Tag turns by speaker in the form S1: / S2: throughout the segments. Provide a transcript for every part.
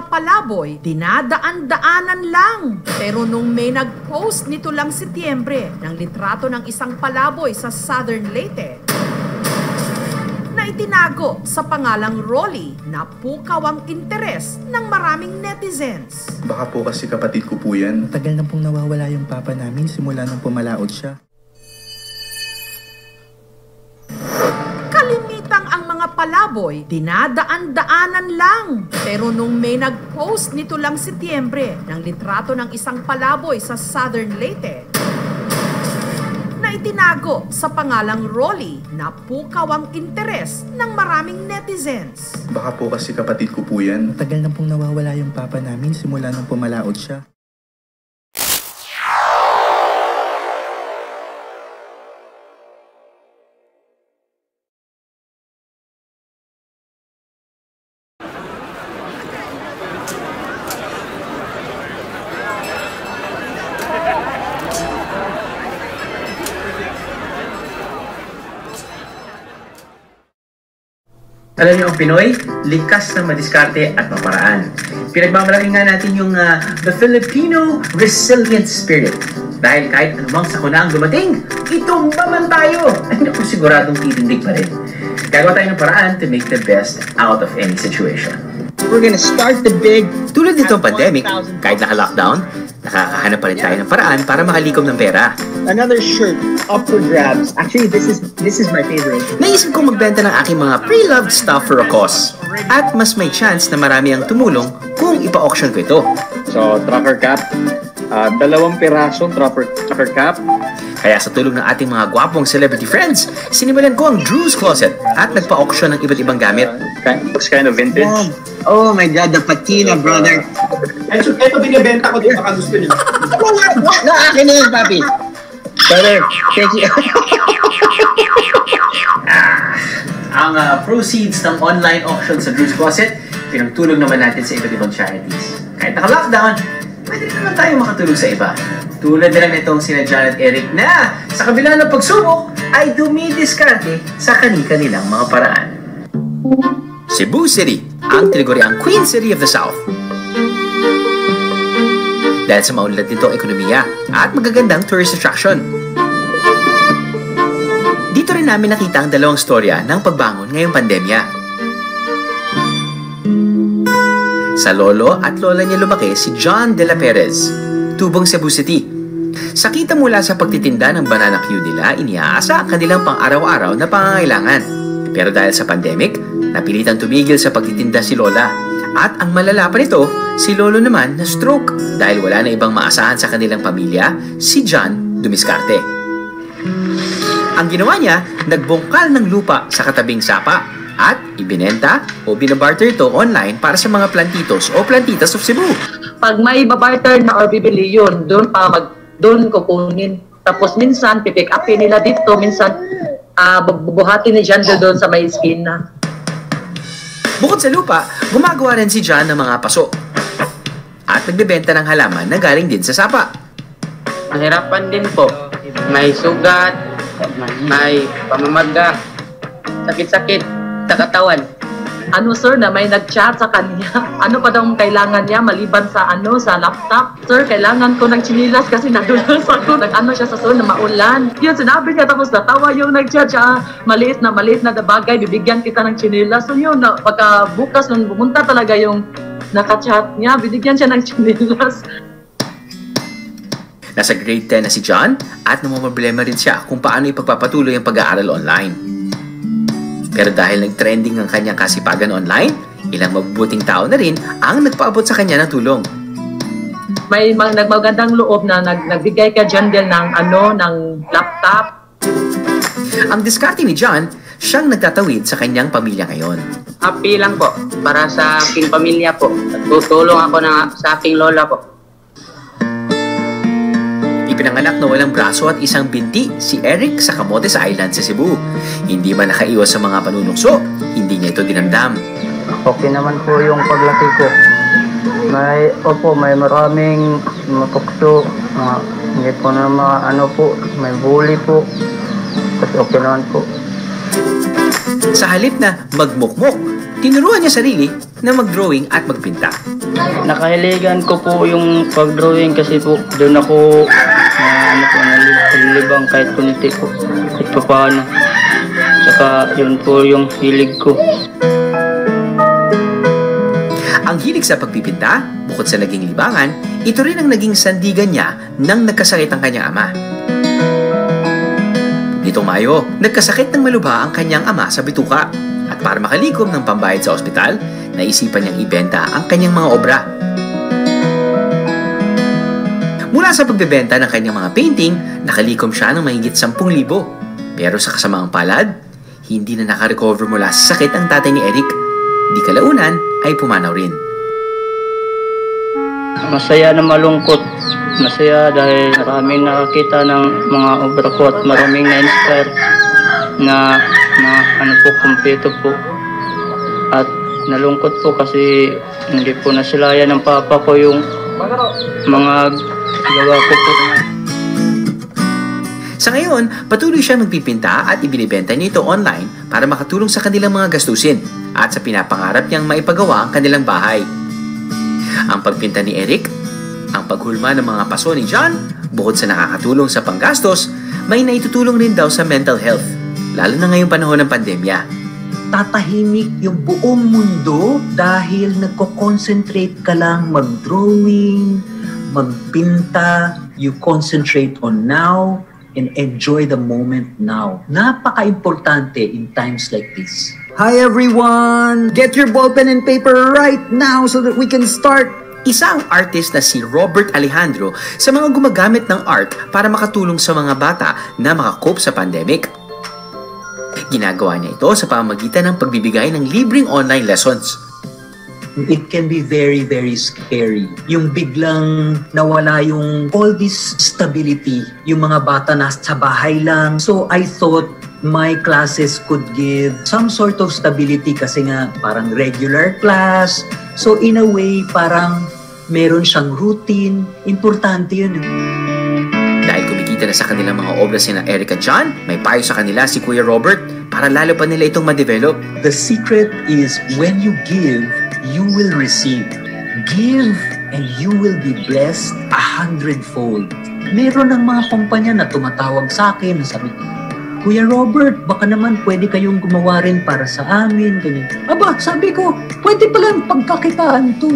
S1: mga palaboy, dinadaan-daanan lang. Pero nung may nag-post nito lang Setyembre ng litrato ng isang palaboy sa Southern Leyte, na itinago sa pangalang Rolly, napukaw ang interes ng maraming netizens.
S2: Baka po kasi kapatid ko po yan.
S3: Tagal na pong nawawala yung papa namin simula nang pumalaot siya.
S1: Kalimitang ang mga palaboy, dinadaan-daanan lang. Pero nung may nag-post nito lang Setyembre ng litrato ng isang palaboy sa Southern Leyte, na itinago sa pangalang Rolly, napukaw ang interes ng maraming netizens.
S2: Baka po kasi kapatid ko po yan.
S3: Tagal na pong nawawala yung papa namin simula nang pumalaot siya.
S4: Alam niyo, ang Pinoy, likas na madiskarte at maparaan. Pinagmamalaki nga natin yung the Filipino resilient spirit. Dahil kahit anumang sakuna ang dumating, itumba man tayo. Ay naku, siguradong titindig pa rin. Gagawa tayo ng paraan to make the best out of any situation.
S5: We're gonna start the big.
S4: Tulad nitong pandemic, kahit naka-lockdown, nakakahanap pa rin tayo ng paraan para makalikom ng pera.
S5: Another shirt up for grabs. Actually, this is my favorite.
S4: Naisip kong magbenta ng aking mga pre-loved stuff for a cause. At mas may chance na marami ang tumulong kung ipa-auction ko ito.
S6: So, trucker cap. 2 pirasong trucker cap.
S4: Kaya sa tulong ng ating mga gwapong celebrity friends, sinimulan ko ang Drew's Closet at nagpa-auction ng iba't ibang gamit.
S6: Looks kind of vintage.
S5: Oh my God, the patina, brother.
S7: Ito binibenta ko din, baka gusto nyo.
S5: Na akin na yun, papi. Brother, thank you.
S4: Ang proceeds ng online auction sa Drew's Closet, pinagtulong naman natin sa iba't ibang charities. Kahit naka-lockdown, pwede naman tayo makatulong sa iba. Tulad na lang nitong sina John at Eric na sa kabila ng pagsubok ay dumidiskarte sa kani-kanilang mga paraan. Cebu City, ang tinaguriang Queen City of the South. Dahil sa maunlad nitong ekonomiya at magagandang tourist attraction. Dito rin namin nakita ang dalawang storya ng pagbangon ngayong pandemya. Sa lolo at lola niya lumaki si John de la Perez, tubong Cebu City. Sa kita mula sa pagtitinda ng banana queue nila, iniaasa ang kanilang pang-araw-araw na pangangailangan. Pero dahil sa pandemic, napilitang tumigil sa pagtitinda si lola. At ang malala pa nito, si lolo naman na stroke dahil wala na ibang maasahan sa kanilang pamilya, si John dumiskarte. Ang ginawa niya, nagbungkal ng lupa sa katabing sapa at ibinenta o binabarter ito online para sa mga plantitos o plantitas of Cebu.
S8: Pag may babarter na or bibili yun, doon kukunin. Tapos minsan, pipick upin nila dito, minsan bubuhatin ni John doon sa may esquina.
S4: Bukod sa lupa, gumagawa rin si John ng mga paso at nagbebenta ng halaman na galing din sa sapa.
S9: Mahirapan din po. May sugat, may pamamaga, sakit-sakit sa katawan.
S8: Ano sir, na may nag-chat sa kanya. Ano pa daw ang kailangan niya maliban sa sa laptop? Sir, kailangan ko ng chinilas kasi nadulas ako. Nag-ano siya sa na maulan. Yun, sinabi niya tapos natawa yung nag-chat siya. Maliit na bagay, bibigyan kita ng chinilas. So yun, pagka bukas nung pumunta talaga yung naka-chat niya, binigyan siya ng chinilas.
S4: Nasa grade 10 na si John at namumroblema rin siya kung paano ipagpapatuloy ang pag-aaral online. Pero dahil nag-trending ang kanyang kasipagan online, ilang mabubuting tao na rin ang nagpaabot sa kanya ng tulong.
S8: May nagmagandang loob na nagbigay ka dyan din ng laptop.
S4: Ang diskarte ni John, siyang nagtatawid sa kanyang pamilya ngayon.
S9: Happy lang po para sa aking pamilya po. Tutulong ako sa aking lola po.
S4: Ipinanganak na walang braso at isang binti si Eric sa Camotes Island sa Cebu. Hindi man nakaiwas sa mga panunukso, hindi niya ito dinamdam.
S10: Okay naman po yung paglaki ko. May maraming matukso, hindi po na may bully po. Kasi okay naman po.
S4: Sa halip na magmukmok, tinuruan niya sarili na mag-drawing at magpinta.
S10: Nakahiligan ko po yung pag-drawing kasi po doon ako nalilibang kahit kunti po. Kahit pa paano. Saka yun po yung hilig ko.
S4: Ang hilig sa pagpipinta, bukod sa naging libangan, ito rin ang naging sandigan niya nang nagkasakit ang kanyang ama. Nitong Mayo, nagkasakit ng malubha ang kanyang ama sa bituka. At para makalikom ng pambayad sa ospital, naisipan niyang ibenta ang kanyang mga obra. Mula sa pagbebenta ng kanyang mga painting, nakalikom siya ng mahigit 10,000. Pero sa kasamaang palad, hindi na nakarecover mula sa sakit ang tatay ni Eric. Di kalaunan ay pumanaw rin.
S10: Masaya na malungkot. Masaya dahil maraming nakakita ng mga obra ko at maraming na-inspire na kumpleto po. At nalungkot po kasi hindi po nasilayan ng papa ko yung mga gawa ko po.
S4: Sa ngayon, patuloy siya magpipinta at ibinibenta niya ito online para makatulong sa kanilang mga gastusin at sa pinapangarap niyang maipagawa ang kanilang bahay. Ang pagpinta ni Eric, ang paghulma ng mga paso ni John, bukod sa nakakatulong sa panggastos, may naitutulong rin daw sa mental health, lalo na ngayong panahon ng pandemya.
S11: Tatahimik yung buong mundo dahil nagko-concentrate ka lang mag-drawing, magpinta, you concentrate on now, and enjoy the moment now. Napaka-importante in times like this.
S12: Hi everyone! Get your ballpen and paper right now so that we can start!
S4: Isa ang artist na si Robert Alejandro sa mga gumagamit ng art para makatulong sa mga bata na makakope sa pandemic. Ginagawa niya ito sa pamamagitan ng pagbibigay ng libreng online lessons.
S11: It can be very, very scary. Yung biglang nawala yung all this stability. Yung mga bata nasa bahay lang. So I thought my classes could give some sort of stability kasi nga parang regular class. So in a way, parang meron siyang routine. Importante yun.
S4: Dahil kumikita na sa kanilang mga obra sina Eric at John, may payo sa kanila si Kuya Robert para lalo pa nila itong ma-develop.
S11: The secret is when you give, you will receive. Give and you will be blessed 100-fold. Meron ng mga kumpanya na tumatawag sa akin, sabi, Kuya Robert, baka naman pwede kayong gumawa rin para sa amin. Ganyan. Aba, sabi ko, pwede palang pagkakitaan to.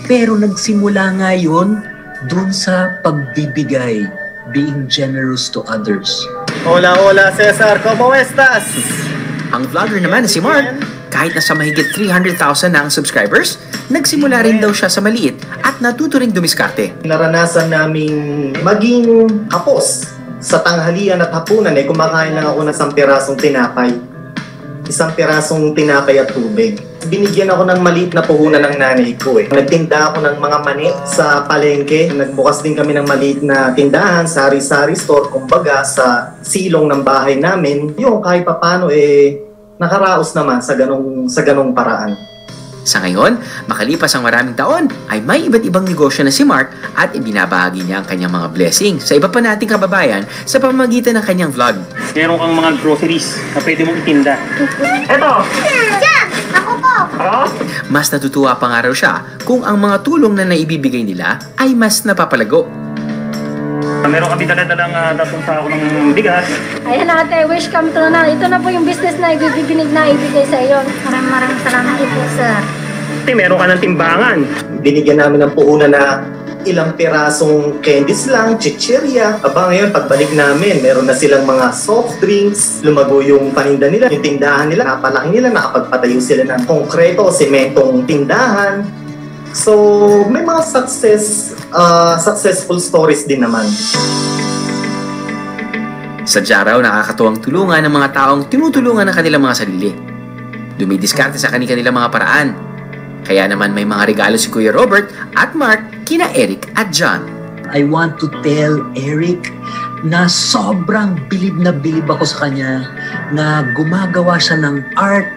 S11: Pero nagsimula nga yun dun sa pagbibigay, being generous to others.
S7: Hola, hola, Cesar. ¿Cómo estás?
S4: Ang vlogger naman na si Mark, kahit nasa mahigit 300,000 na ang subscribers, nagsimula rin daw siya sa maliit at natuto ring dumiskarte.
S7: Naranasan naming maging hapos sa tanghalian at hapunan. Kumakain lang ako ng 1 pirasong tinapay. 1 pirasong tinapay at tubig. Binigyan ako ng maliit na puhunan ng nanay ko. Nagtinda ako ng mga mani sa palengke. Nagbukas din kami ng maliit na tindahan, sari-sari store, kumbaga sa silong ng bahay namin. Yung kahit papano nakaraos naman sa ganong paraan.
S4: Sa ngayon, makalipas ang maraming taon, ay may iba't ibang negosyo na si Mark at ibinabahagi niya ang kanyang mga blessing sa iba pa nating kababayan sa pamamagitan ng kanyang vlog.
S13: Meron kang mga groceries na pwede mong itinda. Eto!
S14: Diyan! Ako po!
S4: Mas natutuwa pa nga raw siya kung ang mga tulong na naibibigay nila ay mas napapalago.
S13: Meron kami dala-dalang 3 sako ng bigas.
S14: Ayan ate, wish come true na. Ito na po yung business na ibibigay sa iyo. Maraming salamat po sir.
S13: Ate, meron ka ng timbangan.
S7: Binigyan namin ng puhunan na ilang pirasong candies lang, chichirya. Aba ngayon, pagbalik namin, meron na silang mga soft drinks. Lumago yung paninda nila, yung tindahan nila, napalaki nila, nakapagpatayo sila ng konkreto, sementong tindahan. So, may mga successful stories din naman.
S4: Sadya raw nakakatuwang tulungan ng mga taong tinutulungan ng kanilang mga sarili. Dumidiskarte sa kanilang mga paraan. Kaya naman may mga regalo si Kuya Robert at Mark kina Eric at John.
S11: I want to tell Eric na sobrang bilib na bilib ako sa kanya na gumagawa siya ng art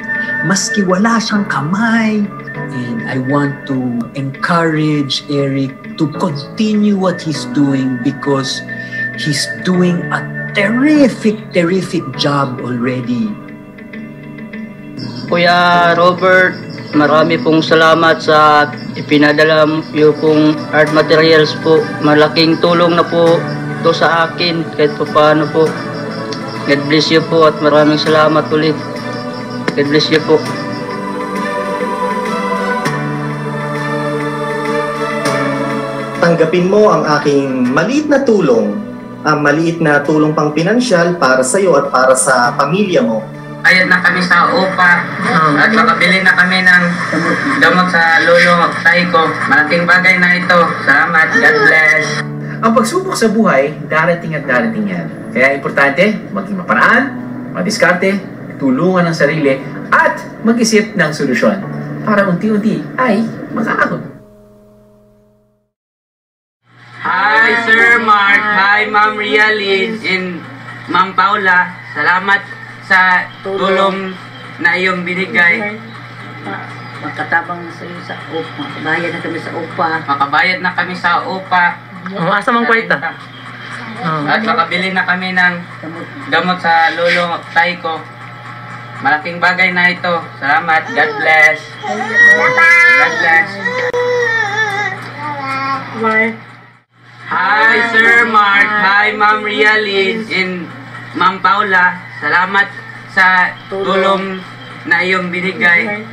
S11: maski wala siyang kamay. And I want to encourage Eric to continue what he's doing because he's doing a terrific job already.
S10: Kuya Robert, marami pong salamat sa ipinadala niyo pong art materials po. Malaking tulong na po ito sa akin kahit pa paano po. God bless you po at maraming salamat ulit. God bless you po.
S7: Tanggapin mo ang aking maliit na tulong, maliit na tulong pang pinansyal para sa iyo at para sa pamilya mo.
S9: Bayad na kami sa upa at makabili na kami ng gamot sa lolo tay ko. Malaking bagay na ito. Salamat. God bless.
S4: Ang pagsubok sa buhay, darating at darating yan. Kaya importante, maging maparaan, madiskarte, tulungan ang sarili, at mag-isip ng solusyon para unti-unti ay makaahon.
S9: Hi Sir Mark. Hi Ma'am Rialyn and Ma'am Paula. Salamat sa tulong na iyong binigay.
S15: Magkatabang sa iyo sa upa. Makabayad na kami sa upa.
S9: Makabayad na kami sa upa.
S10: Asa mang kwarta?
S9: At makabili na kami ng gamot sa lolo tay ko. Malaking bagay na ito. Salamat. God bless. God bless. Bye. Hi Sir Mark. Hi Ma'am Rialyn and Ma'am Paula. Salamat sa tulong na iyong binigay.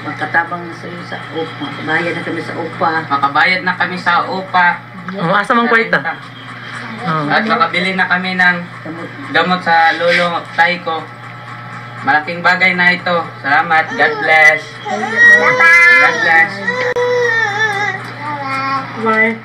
S15: Magkatabang sa iyo sa upa. Makabayad na kami sa upa.
S9: Makabayad na kami sa upa.
S10: Asa mang kwarta?
S9: At makabili na kami ng gamot sa lolo tay ko. Malaking bagay na ito. Salamat. God bless. God bless. Bye.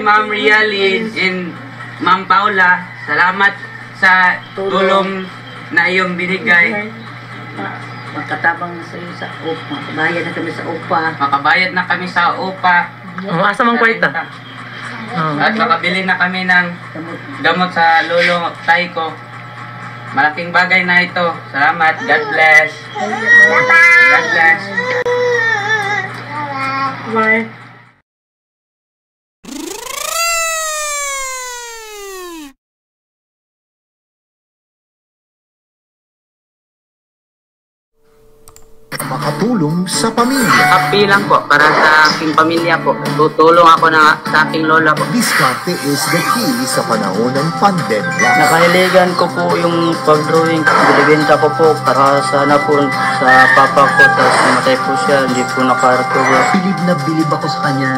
S9: Ma'am Rialyn and Ma'am Paula, salamat sa tulong na iyong binigay.
S15: Magkatabang sa iyo sa upa. Makabayad na kami sa upa.
S9: Makabayad na kami sa upa.
S10: Asa mang kwarta?
S9: At makabili na kami ng gamot sa lolo tay ko. Malaking bagay na ito. Salamat. God bless. God bless. Bye.
S16: Makatulong sa pamilya.
S9: Happy lang po para sa aking pamilya po. Tutulong ako na sa aking lola po.
S16: Diskarte is the key sa panahon ng pandemya.
S10: Nakahiligan ko po yung pag-drawing. Binibenta ko po para sana po sa papa ko. Tapos namatay po siya, hindi po nakarecover.
S11: Bilib na bilib ako sa kanya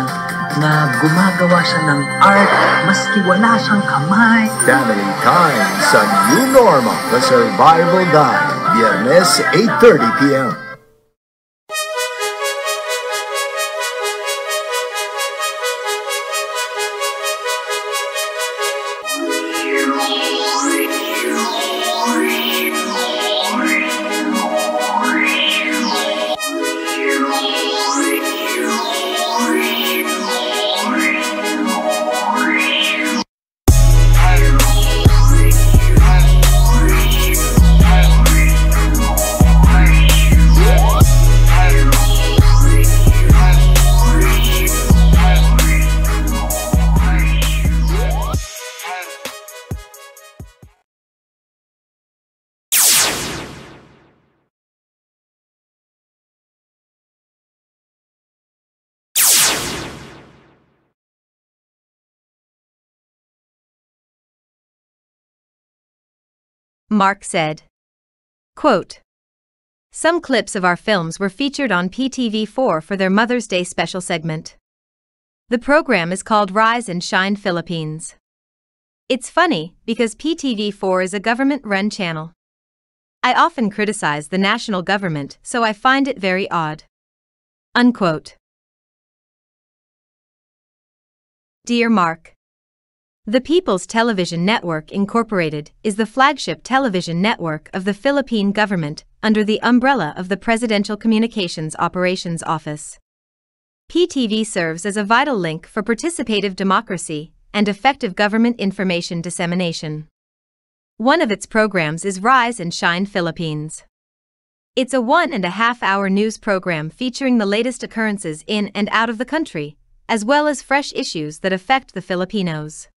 S11: na gumagawa siya ng art maski wala siyang kamay.
S16: Family Time sa New Normal, The Survival Guide. Viernes, 8:30 p.m.
S17: Mark said. Quote, "Some clips of our films were featured on PTV4 for their Mother's Day special segment. The program is called Rise and Shine Philippines. It's funny because PTV4 is a government-run channel. I often criticize the national government, so I find it very odd." Unquote. Dear Mark, the People's Television Network Incorporated is the flagship television network of the Philippine government under the umbrella of the Presidential Communications Operations Office. PTV serves as a vital link for participative democracy and effective government information dissemination. One of its programs is Rise and Shine Philippines. It's a 1.5-hour news program featuring the latest occurrences in and out of the country, as well as fresh issues that affect the Filipinos.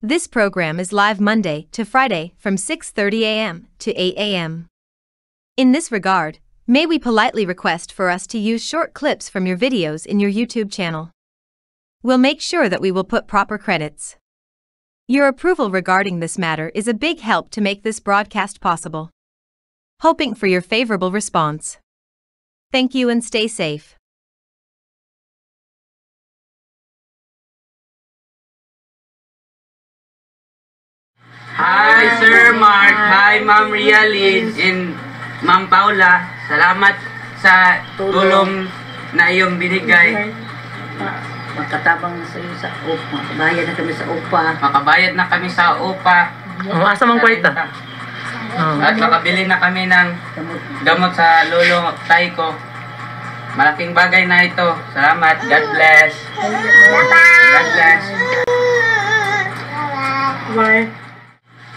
S17: This program is live Monday to Friday from 6:30 a.m. to 8 a.m. In this regard, may we politely request for us to use short clips from your videos in your YouTube channel. We'll make sure that we will put proper credits. Your approval regarding this matter is a big help to make this broadcast possible. Hoping for your favorable response. Thank you and stay safe.
S9: Hi, Sir Mark. Hi, Ma'am Rialyn and Ma'am Paula. Salamat sa tulong na iyong binigay.
S15: Magkatabang na sa iyo sa upa. Makabayad na kami sa upa.
S9: Makabayad na kami sa upa.
S8: Asa mang kwarta?
S9: At makabili na kami ng gamot sa lolo tay ko. Malaking bagay na ito. Salamat. God bless. God bless. Bye.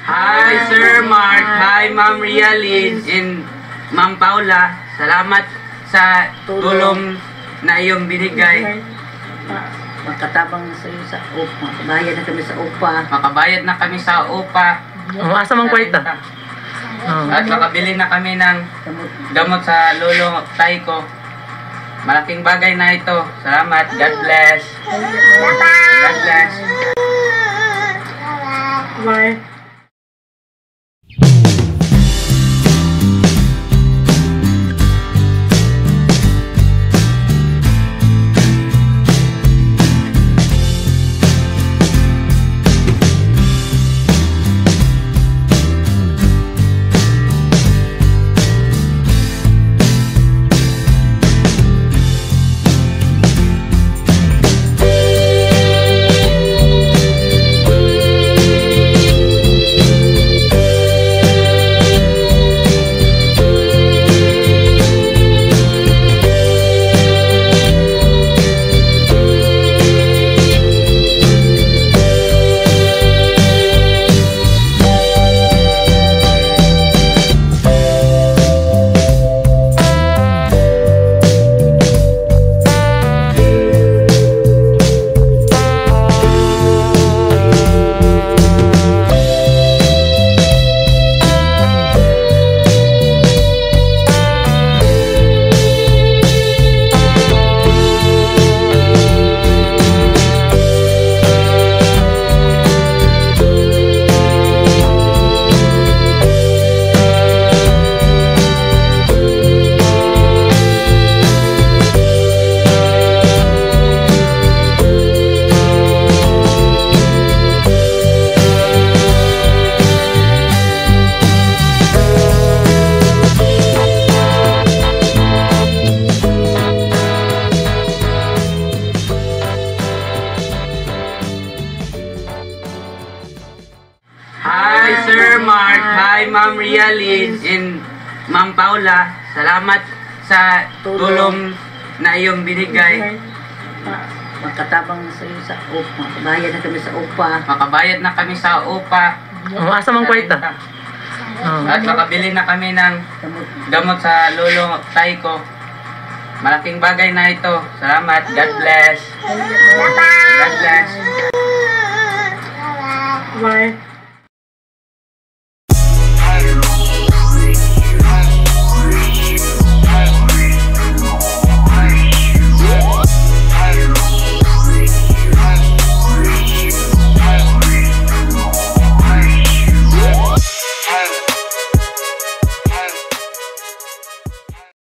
S9: Hi, Sir Mark. Hi, Ma'am Rialyn and Ma'am Paula. Salamat sa tulong na iyong binigay.
S15: Magkatabang na sa iyo sa upa. Makabayad na kami sa upa.
S9: Makabayad na kami sa upa.
S8: Asa mang kwarta?
S9: At makabili na kami ng gamot sa lolo tay ko. Malaking bagay na ito. Salamat. God bless. God bless. Bye. Ma'am Rialyn and Ma'am Paula, salamat sa tulong na iyong binigay.
S15: Magkatabang na sa iyo sa upa. Makabayad na kami sa upa.
S9: Makabayad na kami sa upa.
S8: Asa mang kwarta?
S9: At makabili na kami ng gamot sa lolo tay ko. Malaking bagay na ito. Salamat. God bless. God bless. Bye.